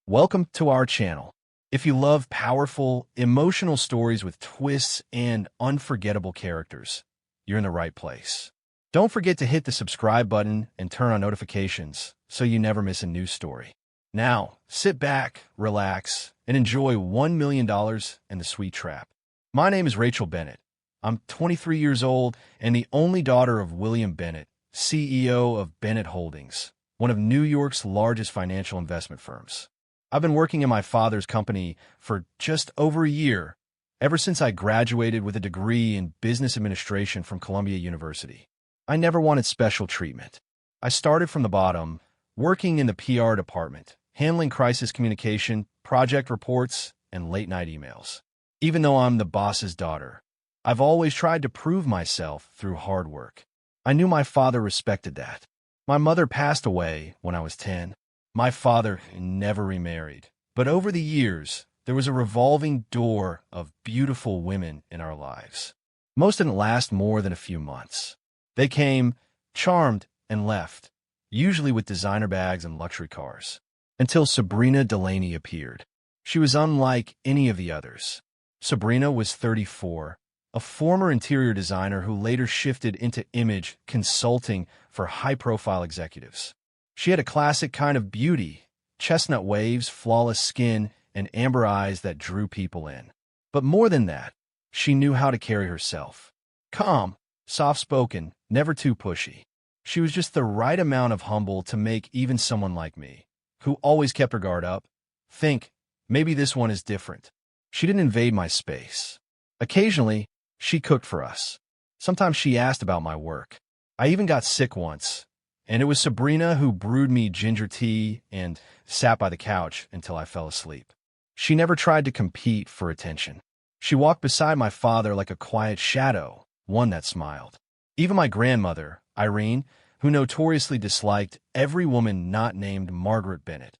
Welcome to our channel. If you love powerful, emotional stories with twists and unforgettable characters, you're in the right place. Don't forget to hit the subscribe button and turn on notifications so you never miss a new story. Now, sit back, relax, and enjoy $1 million and the Sweet Trap. My name is Rachel Bennett. I'm 23 years old and the only daughter of William Bennett, CEO of Bennett Holdings, one of New York's largest financial investment firms. I've been working in my father's company for just over a year, ever since I graduated with a degree in business administration from Columbia University. I never wanted special treatment. I started from the bottom, working in the PR department, handling crisis communication, project reports, and late-night emails. Even though I'm the boss's daughter, I've always tried to prove myself through hard work. I knew my father respected that. My mother passed away when I was 10. My father never remarried, but over the years, there was a revolving door of beautiful women in our lives. Most didn't last more than a few months. They came, charmed, and left, usually with designer bags and luxury cars, until Sabrina Delaney appeared. She was unlike any of the others. Sabrina was 34, a former interior designer who later shifted into image consulting for high-profile executives. She had a classic kind of beauty, chestnut waves, flawless skin, and amber eyes that drew people in. But more than that, she knew how to carry herself. Calm, soft-spoken, never too pushy. She was just the right amount of humble to make even someone like me, who always kept her guard up, think, maybe this one is different. She didn't invade my space. Occasionally, she cooked for us. Sometimes she asked about my work. I even got sick once, and it was Sabrina who brewed me ginger tea and sat by the couch until I fell asleep. She never tried to compete for attention. She walked beside my father like a quiet shadow, one that smiled. Even my grandmother, Irene, who notoriously disliked every woman not named Margaret Bennett,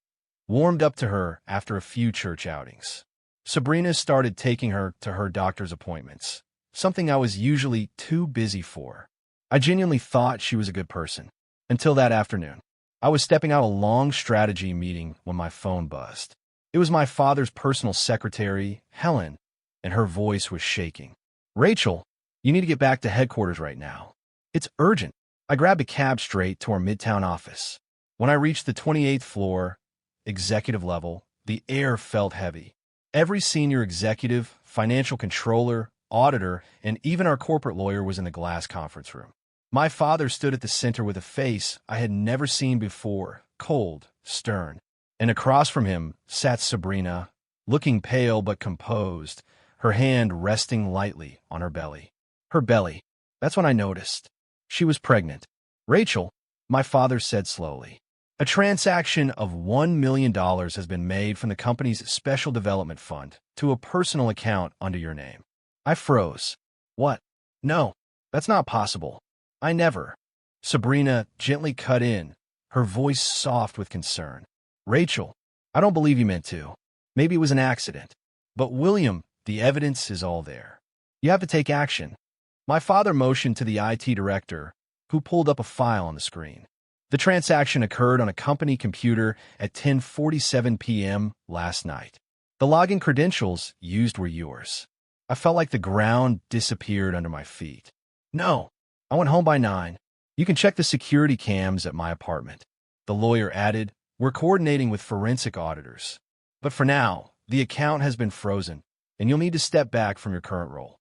warmed up to her after a few church outings. Sabrina started taking her to her doctor's appointments, something I was usually too busy for. I genuinely thought she was a good person. Until that afternoon, I was stepping out a long strategy meeting when my phone buzzed. It was my father's personal secretary, Helen, and her voice was shaking. "Rachel, you need to get back to headquarters right now. It's urgent." I grabbed a cab straight to our Midtown office. When I reached the 28th floor, executive level, the air felt heavy. Every senior executive, financial controller, auditor, and even our corporate lawyer was in the glass conference room. My father stood at the center with a face I had never seen before, cold, stern. And across from him sat Sabrina, looking pale but composed, her hand resting lightly on her belly. Her belly. That's when I noticed. She was pregnant. "Rachel," my father said slowly, "a transaction of $1 million has been made from the company's special development fund to a personal account under your name." I froze. "What? No, that's not possible. I never." Sabrina gently cut in, her voice soft with concern. "Rachel, I don't believe you meant to. Maybe it was an accident. But William, the evidence is all there. You have to take action." My father motioned to the IT director, who pulled up a file on the screen. The transaction occurred on a company computer at 10:47 p.m. last night. The login credentials used were yours. I felt like the ground disappeared under my feet. "No. I went home by 9. You can check the security cams at my apartment." The lawyer added, "We're coordinating with forensic auditors. But for now, the account has been frozen, and you'll need to step back from your current role."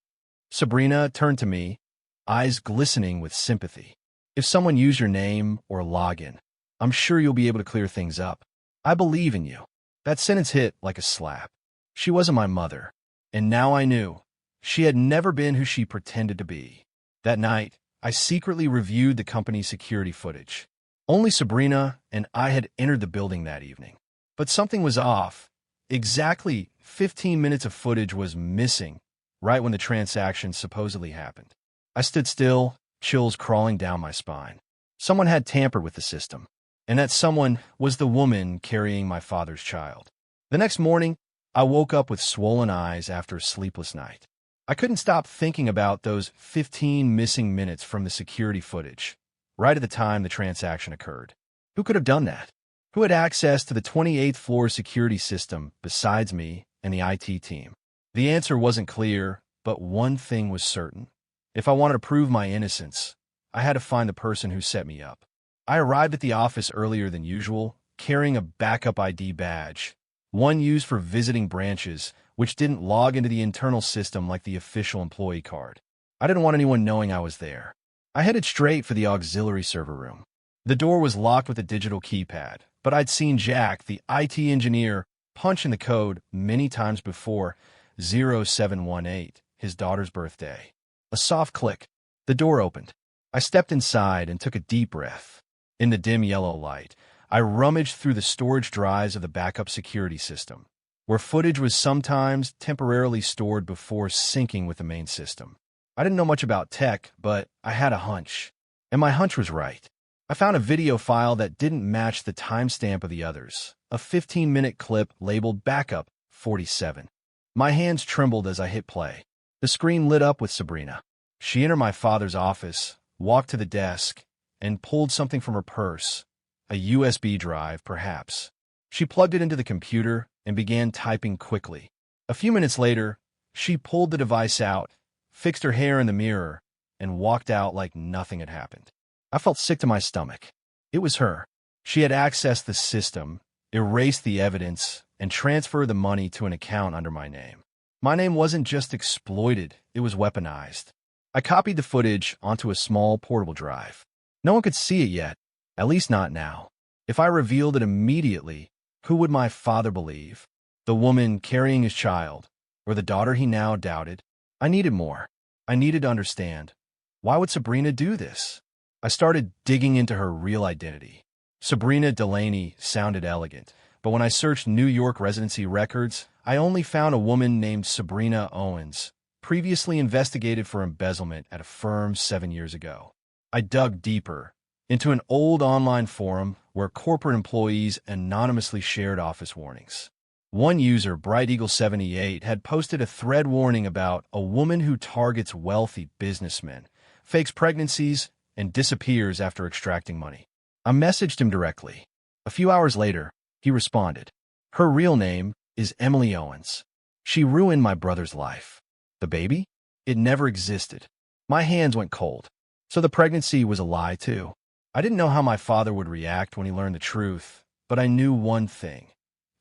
Sabrina turned to me, eyes glistening with sympathy. "If someone used your name or login, I'm sure you'll be able to clear things up. I believe in you." That sentence hit like a slap. She wasn't my mother, and now I knew she had never been who she pretended to be. That night, I secretly reviewed the company's security footage. Only Sabrina and I had entered the building that evening. But something was off. Exactly 15 minutes of footage was missing right when the transaction supposedly happened. I stood still, chills crawling down my spine. Someone had tampered with the system, and that someone was the woman carrying my father's child. The next morning, I woke up with swollen eyes after a sleepless night. I couldn't stop thinking about those 15 missing minutes from the security footage, right at the time the transaction occurred. Who could have done that? Who had access to the 28th floor security system besides me and the IT team? The answer wasn't clear, but one thing was certain. If I wanted to prove my innocence, I had to find the person who set me up. I arrived at the office earlier than usual, carrying a backup ID badge, one used for visiting branches, which didn't log into the internal system like the official employee card. I didn't want anyone knowing I was there. I headed straight for the auxiliary server room. The door was locked with a digital keypad, but I'd seen Jack, the IT engineer, punch in the code many times before, 0718, his daughter's birthday. A soft click. The door opened. I stepped inside and took a deep breath. In the dim yellow light, I rummaged through the storage drives of the backup security system, where footage was sometimes temporarily stored before syncing with the main system. I didn't know much about tech, but I had a hunch. And my hunch was right. I found a video file that didn't match the timestamp of the others, a 15-minute clip labeled Backup 47. My hands trembled as I hit play. The screen lit up with Sabrina. She entered my father's office, walked to the desk, and pulled something from her purse, a USB drive, perhaps. She plugged it into the computer and began typing quickly. A few minutes later, she pulled the device out, fixed her hair in the mirror, and walked out like nothing had happened. I felt sick to my stomach. It was her. She had accessed the system, erased the evidence, and transferred the money to an account under my name. My name wasn't just exploited, it was weaponized. I copied the footage onto a small portable drive. No one could see it yet, at least not now. If I revealed it immediately, who would my father believe? The woman carrying his child, or the daughter he now doubted? I needed more. I needed to understand. Why would Sabrina do this? I started digging into her real identity. Sabrina Delaney sounded elegant, but when I searched New York residency records, I only found a woman named Sabrina Owens, previously investigated for embezzlement at a firm 7 years ago. I dug deeper into an old online forum where corporate employees anonymously shared office warnings. One user, Bright Eagle 78, had posted a thread warning about a woman who targets wealthy businessmen, fakes pregnancies, and disappears after extracting money. I messaged him directly. A few hours later, he responded. Her real name is Emily Owens. She ruined my brother's life. The baby? It never existed. My hands went cold. So the pregnancy was a lie, too. I didn't know how my father would react when he learned the truth, but I knew one thing.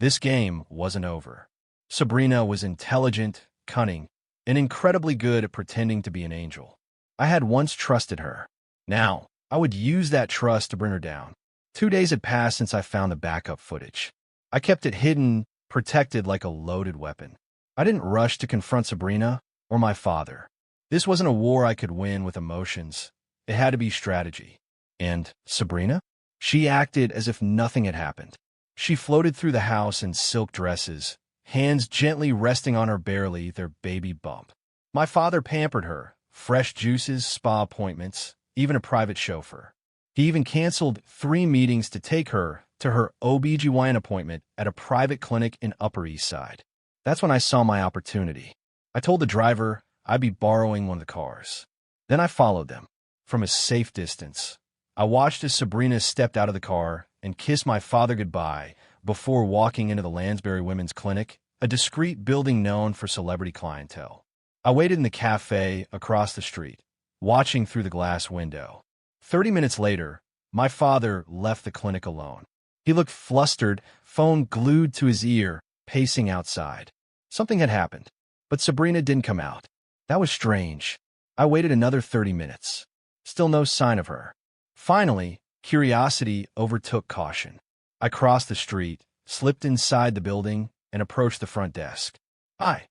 This game wasn't over. Sabrina was intelligent, cunning, and incredibly good at pretending to be an angel. I had once trusted her. Now, I would use that trust to bring her down. 2 days had passed since I found the backup footage. I kept it hidden, protected like a loaded weapon. I didn't rush to confront Sabrina or my father. This wasn't a war I could win with emotions. It had to be strategy. And Sabrina? She acted as if nothing had happened. She floated through the house in silk dresses, hands gently resting on her belly, their baby bump. My father pampered her, fresh juices, spa appointments, even a private chauffeur. He even canceled 3 meetings to take her to her OB/GYN appointment at a private clinic in Upper East Side. That's when I saw my opportunity. I told the driver I'd be borrowing one of the cars. Then I followed them. From a safe distance, I watched as Sabrina stepped out of the car and kissed my father goodbye before walking into the Lansbury Women's Clinic, a discreet building known for celebrity clientele. I waited in the cafe across the street, watching through the glass window. 30 minutes later, my father left the clinic alone. He looked flustered, phone glued to his ear, pacing outside. Something had happened, but Sabrina didn't come out. That was strange. I waited another 30 minutes. Still no sign of her. Finally, curiosity overtook caution. I crossed the street, slipped inside the building, and approached the front desk. Hi,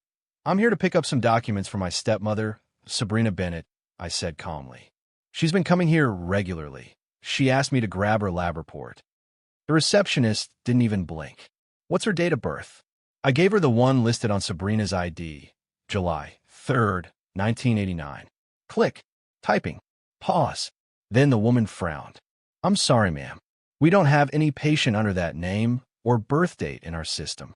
I'm here to pick up some documents for my stepmother, Sabrina Bennett, I said calmly. She's been coming here regularly. She asked me to grab her lab report. The receptionist didn't even blink. What's her date of birth? I gave her the one listed on Sabrina's ID, July 3rd, 1989. Click. Typing. Pause. Then the woman frowned. I'm sorry, ma'am. We don't have any patient under that name or birth date in our system.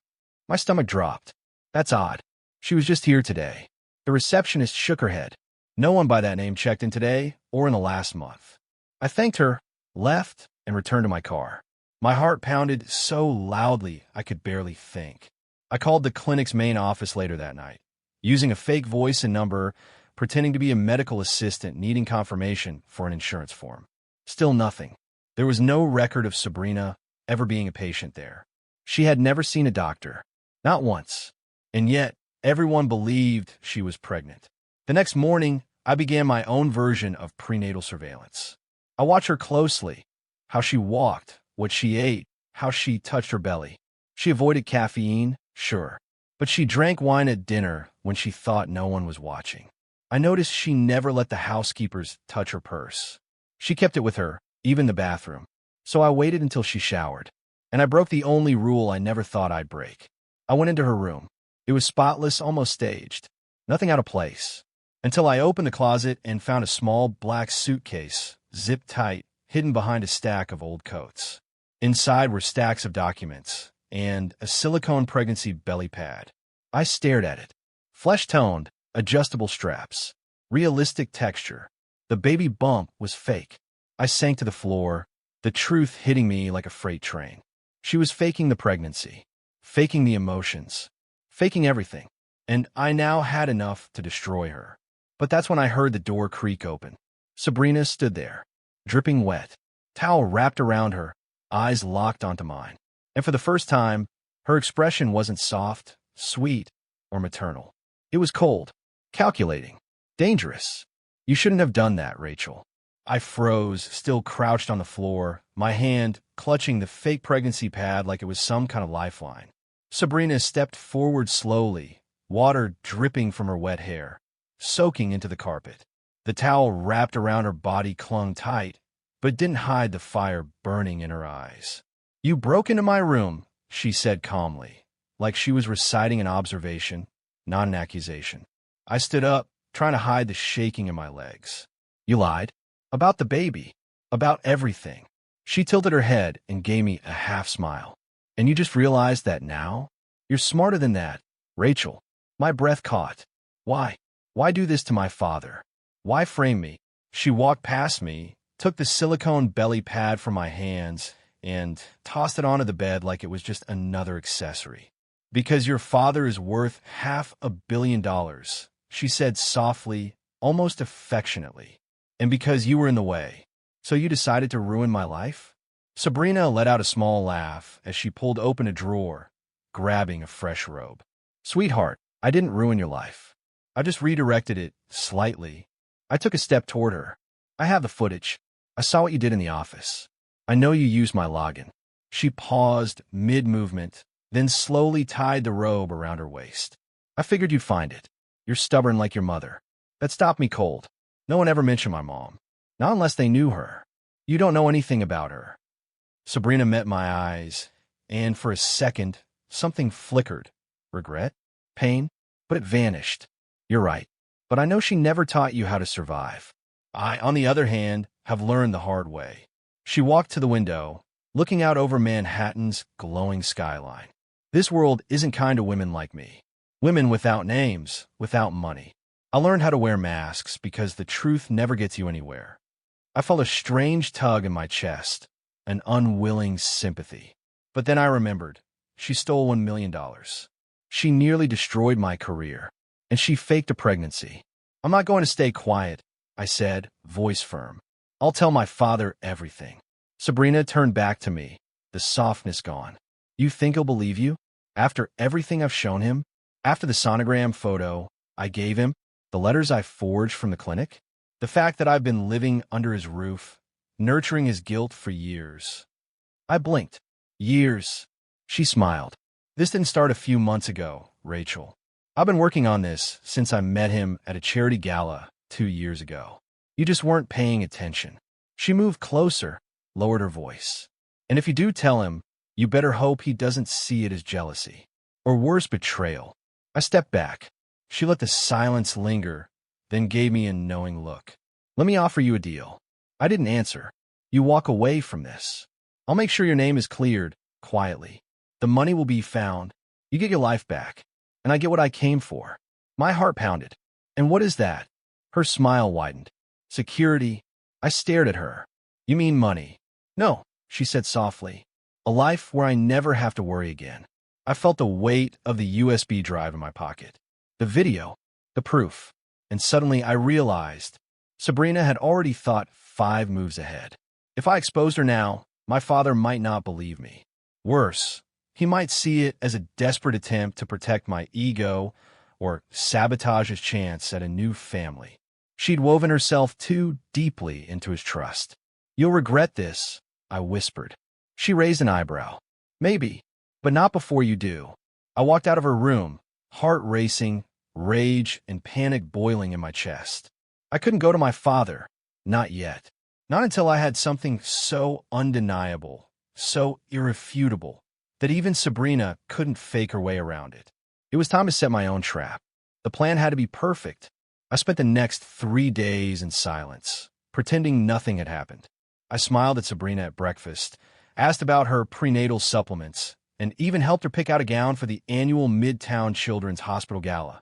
My stomach dropped. That's odd. She was just here today. The receptionist shook her head. No one by that name checked in today or in the last month. I thanked her, left, and returned to my car. My heart pounded so loudly I could barely think. I called the clinic's main office later that night, using a fake voice and number, pretending to be a medical assistant needing confirmation for an insurance form. Still nothing. There was no record of Sabrina ever being a patient there. She had never seen a doctor. Not once. And yet, everyone believed she was pregnant. The next morning, I began my own version of prenatal surveillance. I watched her closely, how she walked, what she ate, how she touched her belly. She avoided caffeine, sure, but she drank wine at dinner when she thought no one was watching. I noticed she never let the housekeepers touch her purse. She kept it with her, even the bathroom. So I waited until she showered, and I broke the only rule I never thought I'd break. I went into her room. It was spotless, almost staged. Nothing out of place. Until I opened the closet and found a small black suitcase, zipped tight, hidden behind a stack of old coats. Inside were stacks of documents and a silicone pregnancy belly pad. I stared at it. Flesh-toned, adjustable straps, realistic texture. The baby bump was fake. I sank to the floor, the truth hitting me like a freight train. She was faking the pregnancy, faking the emotions, faking everything. And I now had enough to destroy her. But that's when I heard the door creak open. Sabrina stood there, dripping wet, towel wrapped around her, eyes locked onto mine. And for the first time, her expression wasn't soft, sweet, or maternal. It was cold, calculating, dangerous. You shouldn't have done that, Rachel. I froze, still crouched on the floor, my hand clutching the fake pregnancy pad like it was some kind of lifeline. Sabrina stepped forward slowly, water dripping from her wet hair, soaking into the carpet. The towel wrapped around her body clung tight, but didn't hide the fire burning in her eyes. "You broke into my room," she said calmly, like she was reciting an observation, not an accusation. I stood up, trying to hide the shaking in my legs. "You lied. About the baby. About everything." She tilted her head and gave me a half smile. "And you just realized that now? You're smarter than that, Rachel." My breath caught. Why? Why do this to my father? Why frame me? She walked past me, took the silicone belly pad from my hands, and tossed it onto the bed like it was just another accessory. "Because your father is worth $500 million, she said softly, almost affectionately. "And because you were in the way, so you decided to ruin my life?" Sabrina let out a small laugh as she pulled open a drawer, grabbing a fresh robe. "Sweetheart, I didn't ruin your life. I just redirected it slightly." I took a step toward her. "I have the footage. I saw what you did in the office. I know you used my login." She paused mid-movement, then slowly tied the robe around her waist. "I figured you'd find it. You're stubborn like your mother." That stopped me cold. No one ever mentioned my mom. Not unless they knew her. "You don't know anything about her." Sabrina met my eyes, and for a second, something flickered. Regret? Pain? But it vanished. "You're right. But I know she never taught you how to survive. I, on the other hand, have learned the hard way." She walked to the window, looking out over Manhattan's glowing skyline. "This world isn't kind to women like me. Women without names, without money. I learned how to wear masks because the truth never gets you anywhere." I felt a strange tug in my chest, an unwilling sympathy. But then I remembered. She stole $1 million. She nearly destroyed my career. And she faked a pregnancy. "I'm not going to stay quiet," I said, voice firm. "I'll tell my father everything." Sabrina turned back to me, the softness gone. "You think he'll believe you? After everything I've shown him? After the sonogram photo I gave him? The letters I forged from the clinic? The fact that I've been living under his roof, nurturing his guilt for years?" I blinked. "Years." She smiled. "This didn't start a few months ago, Rachel. I've been working on this since I met him at a charity gala 2 years ago. You just weren't paying attention." She moved closer, lowered her voice. "And if you do tell him, you better hope he doesn't see it as jealousy. Or worse, betrayal." I stepped back. She let the silence linger, then gave me a knowing look. "Let me offer you a deal." I didn't answer. "You walk away from this. I'll make sure your name is cleared, quietly. The money will be found. You get your life back. And I get what I came for." My heart pounded. "And what is that?" Her smile widened. "Security." I stared at her. "You mean money?" "No," she said softly. A life where I never have to worry again. I felt the weight of the USB drive in my pocket, the video, the proof, and suddenly I realized Sabrina had already thought 5 moves ahead. If I exposed her now, my father might not believe me. Worse, he might see it as a desperate attempt to protect my ego or sabotage his chance at a new family. She'd woven herself too deeply into his trust. "You'll regret this," I whispered. She raised an eyebrow. "Maybe, but not before you do." I walked out of her room, heart racing, rage and panic boiling in my chest. I couldn't go to my father, not yet. Not until I had something so undeniable, so irrefutable, that even Sabrina couldn't fake her way around it. It was time to set my own trap. The plan had to be perfect. I spent the next 3 days in silence, pretending nothing had happened. I smiled at Sabrina at breakfast, asked about her prenatal supplements, and even helped her pick out a gown for the annual Midtown Children's Hospital Gala,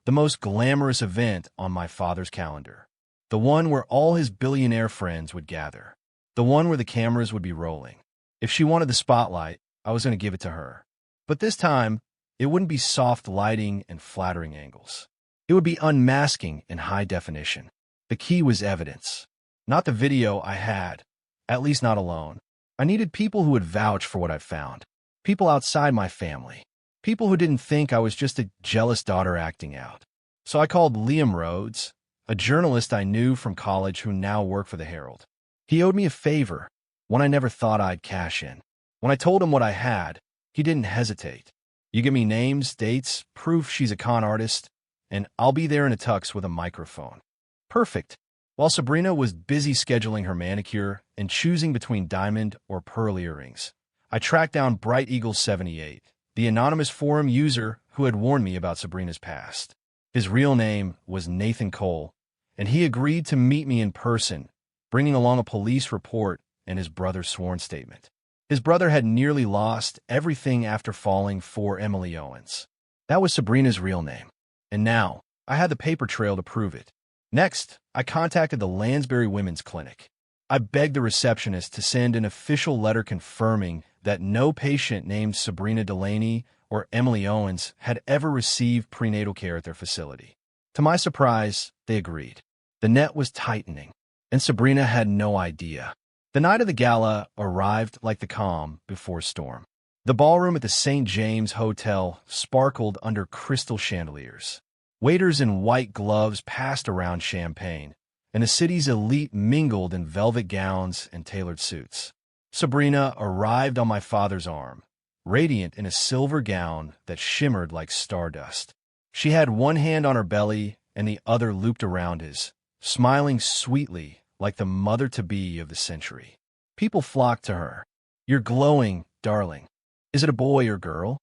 the most glamorous event on my father's calendar. The one where all his billionaire friends would gather. The one where the cameras would be rolling. If she wanted the spotlight, I was going to give it to her. But this time, it wouldn't be soft lighting and flattering angles. It would be unmasking in high definition. The key was evidence. Not the video I had, at least not alone. I needed people who would vouch for what I found. People outside my family. People who didn't think I was just a jealous daughter acting out. So I called Liam Rhodes, a journalist I knew from college who now worked for the Herald. He owed me a favor, one I never thought I'd cash in. When I told him what I had, he didn't hesitate. "You give me names, dates, proof she's a con artist, and I'll be there in a tux with a microphone." Perfect. While Sabrina was busy scheduling her manicure and choosing between diamond or pearl earrings, I tracked down Bright Eagle 78, the anonymous forum user who had warned me about Sabrina's past. His real name was Nathan Cole, and he agreed to meet me in person, bringing along a police report and his brother's sworn statement. His brother had nearly lost everything after falling for Emily Owens. That was Sabrina's real name, and now I had the paper trail to prove it. Next, I contacted the Lansbury Women's Clinic. I begged the receptionist to send an official letter confirming that no patient named Sabrina Delaney or Emily Owens had ever received prenatal care at their facility. To my surprise, they agreed. The net was tightening, and Sabrina had no idea. The night of the gala arrived like the calm before storm. The ballroom at the St. James Hotel sparkled under crystal chandeliers. Waiters in white gloves passed around champagne, and the city's elite mingled in velvet gowns and tailored suits. Sabrina arrived on my father's arm, radiant in a silver gown that shimmered like stardust. She had one hand on her belly and the other looped around his, smiling sweetly like the mother-to-be of the century. People flocked to her. "You're glowing, darling. Is it a boy or girl?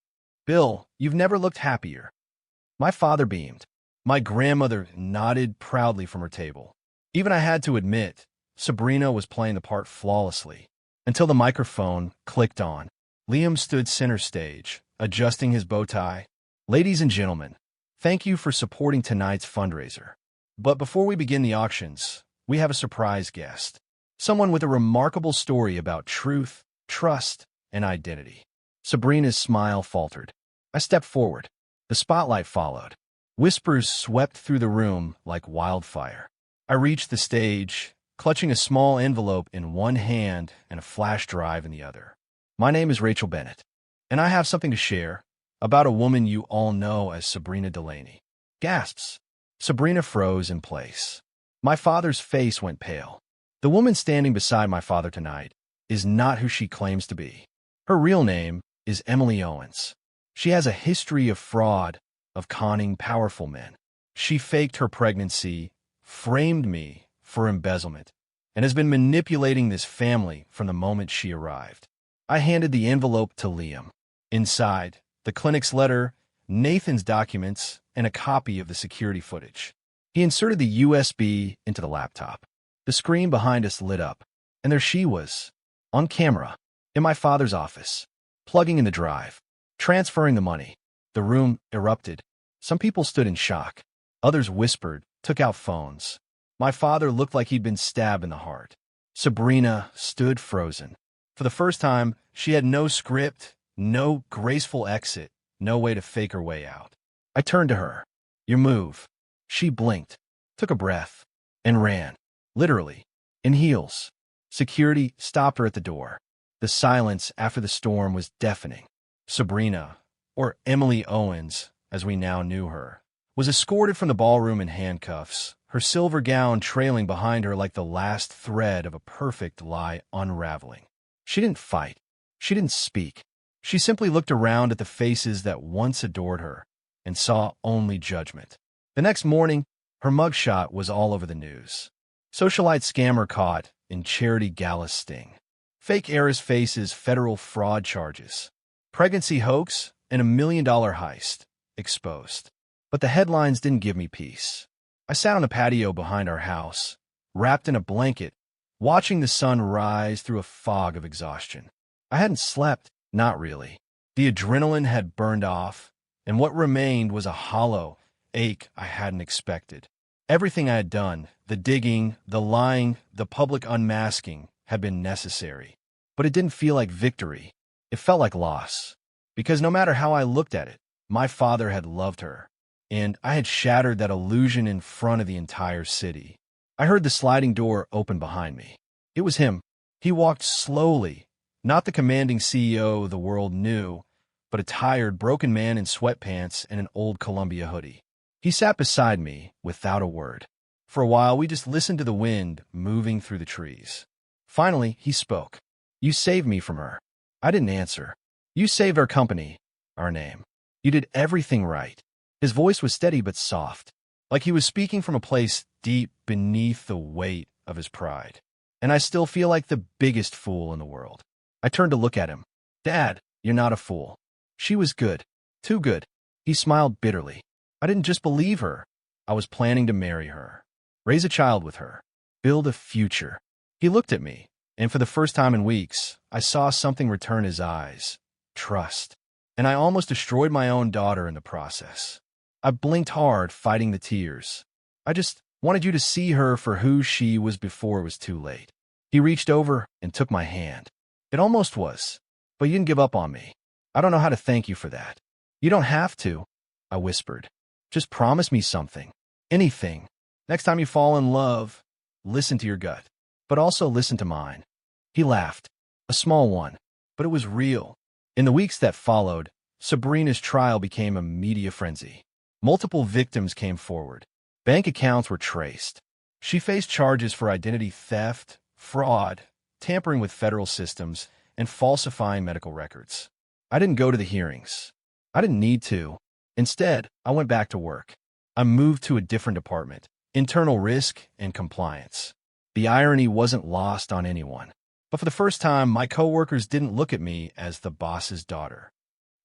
Bill, you've never looked happier." My father beamed. My grandmother nodded proudly from her table. Even I had to admit, Sabrina was playing the part flawlessly, until the microphone clicked on. Liam stood center stage, adjusting his bow tie. "Ladies and gentlemen, thank you for supporting tonight's fundraiser. But before we begin the auctions, we have a surprise guest. Someone with a remarkable story about truth, trust, and identity." Sabrina's smile faltered. I stepped forward. The spotlight followed. Whispers swept through the room like wildfire. I reached the stage, clutching a small envelope in one hand and a flash drive in the other. "My name is Rachel Bennett, and I have something to share about a woman you all know as Sabrina Delaney." Gasps. Sabrina froze in place. My father's face went pale. The woman standing beside my father tonight is not who she claims to be. Her real name is Emily Owens. She has a history of fraud, of conning powerful men. She faked her pregnancy, framed me for embezzlement, and has been manipulating this family from the moment she arrived. I handed the envelope to Liam. Inside, the clinic's letter, Nathan's documents, and a copy of the security footage. He inserted the USB into the laptop. The screen behind us lit up, and there she was, on camera, in my father's office, plugging in the drive, transferring the money. The room erupted. Some people stood in shock. Others whispered, took out phones. My father looked like he'd been stabbed in the heart. Sabrina stood frozen, For the first time, she had no script, no graceful exit, no way to fake her way out. I turned to her. "Your move." She blinked, took a breath, and ran. Literally. In heels. Security stopped her at the door. The silence after the storm was deafening. Sabrina, or Emily Owens, as we now knew her, was escorted from the ballroom in handcuffs, her silver gown trailing behind her like the last thread of a perfect lie unraveling. She didn't fight. She didn't speak. She simply looked around at the faces that once adored her and saw only judgment. The next morning, her mugshot was all over the news. Socialite scammer caught in charity gala sting. Fake heiress faces federal fraud charges. Pregnancy hoax and $1 million heist exposed. But the headlines didn't give me peace. I sat on the patio behind our house, wrapped in a blanket, watching the sun rise through a fog of exhaustion. I hadn't slept, not really. The adrenaline had burned off, and what remained was a hollow ache I hadn't expected. Everything I had done, the digging, the lying, the public unmasking, had been necessary. But it didn't feel like victory. It felt like loss. Because no matter how I looked at it, my father had loved her, and I had shattered that illusion in front of the entire city. I heard the sliding door open behind me. It was him. He walked slowly, not the commanding CEO the world knew, but a tired, broken man in sweatpants and an old Columbia hoodie. He sat beside me without a word. For a while, we just listened to the wind moving through the trees. Finally, he spoke. "You saved me from her." I didn't answer. "You saved our company, our name. You did everything right." His voice was steady but soft, like he was speaking from a place deep beneath the weight of his pride. And I still feel like the biggest fool in the world. I turned to look at him. "Dad, you're not a fool. She was good. Too good." He smiled bitterly. "I didn't just believe her. I was planning to marry her, raise a child with her, build a future." He looked at me, and for the first time in weeks, I saw something return his eyes. Trust. And I almost destroyed my own daughter in the process. I blinked hard, fighting the tears. "I just wanted you to see her for who she was before it was too late." He reached over and took my hand. "It almost was, but you didn't give up on me. I don't know how to thank you for that." "You don't have to," I whispered. "Just promise me something. Anything. Next time you fall in love, listen to your gut, but also listen to mine." He laughed. A small one, but it was real. In the weeks that followed, Sabrina's trial became a media frenzy. Multiple victims came forward. Bank accounts were traced. She faced charges for identity theft, fraud, tampering with federal systems, and falsifying medical records. I didn't go to the hearings. I didn't need to. Instead, I went back to work. I moved to a different department, internal risk and compliance. The irony wasn't lost on anyone. But for the first time, my coworkers didn't look at me as the boss's daughter.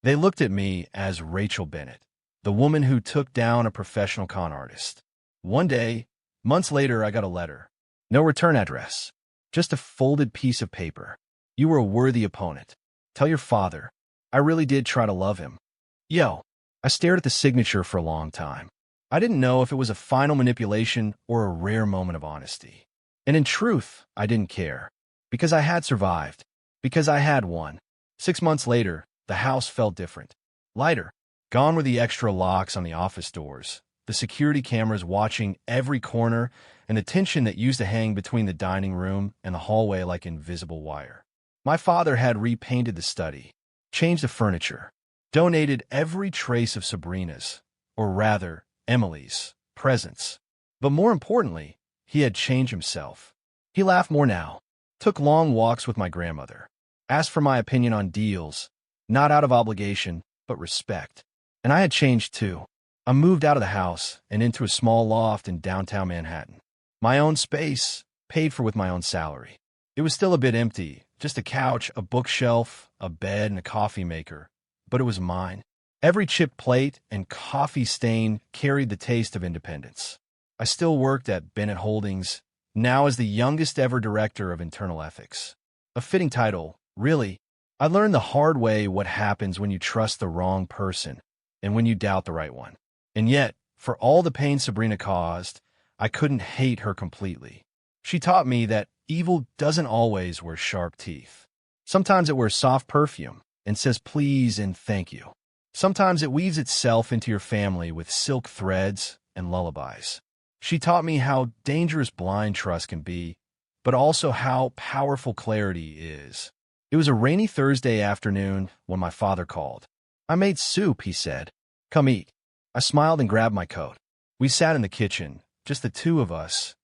They looked at me as Rachel Bennett, the woman who took down a professional con artist. One day, months later, I got a letter. No return address. Just a folded piece of paper. "You were a worthy opponent. Tell your father. I really did try to love him." Yo. I stared at the signature for a long time. I didn't know if it was a final manipulation or a rare moment of honesty. And in truth, I didn't care. Because I had survived. Because I had won. 6 months later, the house felt different. Lighter. Gone were the extra locks on the office doors, the security cameras watching every corner, and the tension that used to hang between the dining room and the hallway like invisible wire. My father had repainted the study, changed the furniture, donated every trace of Sabrina's, or rather, Emily's, presence. But more importantly, he had changed himself. He laughed more now, took long walks with my grandmother, asked for my opinion on deals, not out of obligation, but respect. And I had changed too. I moved out of the house and into a small loft in downtown Manhattan. My own space, paid for with my own salary. It was still a bit empty, just a couch, a bookshelf, a bed, and a coffee maker. But it was mine. Every chipped plate and coffee stain carried the taste of independence. I still worked at Bennett Holdings, now as the youngest ever director of internal ethics. A fitting title, really. I learned the hard way what happens when you trust the wrong person and when you doubt the right one. And yet, for all the pain Sabrina caused, I couldn't hate her completely. She taught me that evil doesn't always wear sharp teeth. Sometimes it wears soft perfume and says please and thank you. Sometimes it weaves itself into your family with silk threads and lullabies. She taught me how dangerous blind trust can be, but also how powerful clarity is. It was a rainy Thursday afternoon when my father called. "I made soup," he said. "Come eat." I smiled and grabbed my coat. We sat in the kitchen, just the two of us,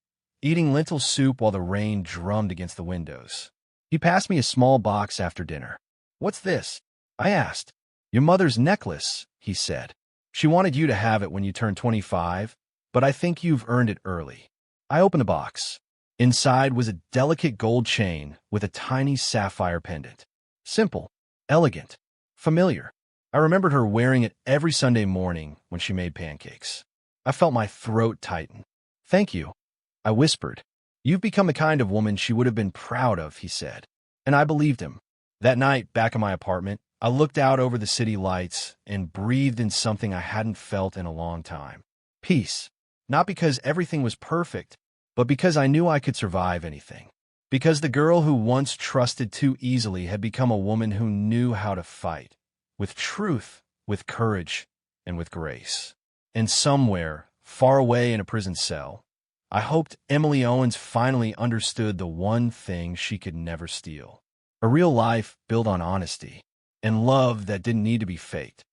eating lentil soup while the rain drummed against the windows. He passed me a small box after dinner. "What's this?" I asked. "Your mother's necklace," he said. "She wanted you to have it when you turned 25, but I think you've earned it early." I opened the box. Inside was a delicate gold chain with a tiny sapphire pendant. Simple, elegant, familiar. I remembered her wearing it every Sunday morning when she made pancakes. I felt my throat tighten. "Thank you," I whispered. "You've become the kind of woman she would have been proud of," he said. And I believed him. That night, back in my apartment, I looked out over the city lights and breathed in something I hadn't felt in a long time. Peace. Not because everything was perfect, but because I knew I could survive anything. Because the girl who once trusted too easily had become a woman who knew how to fight. With truth, with courage, and with grace. And somewhere, far away in a prison cell, I hoped Emily Owens finally understood the one thing she could never steal. A real life built on honesty, and love that didn't need to be faked.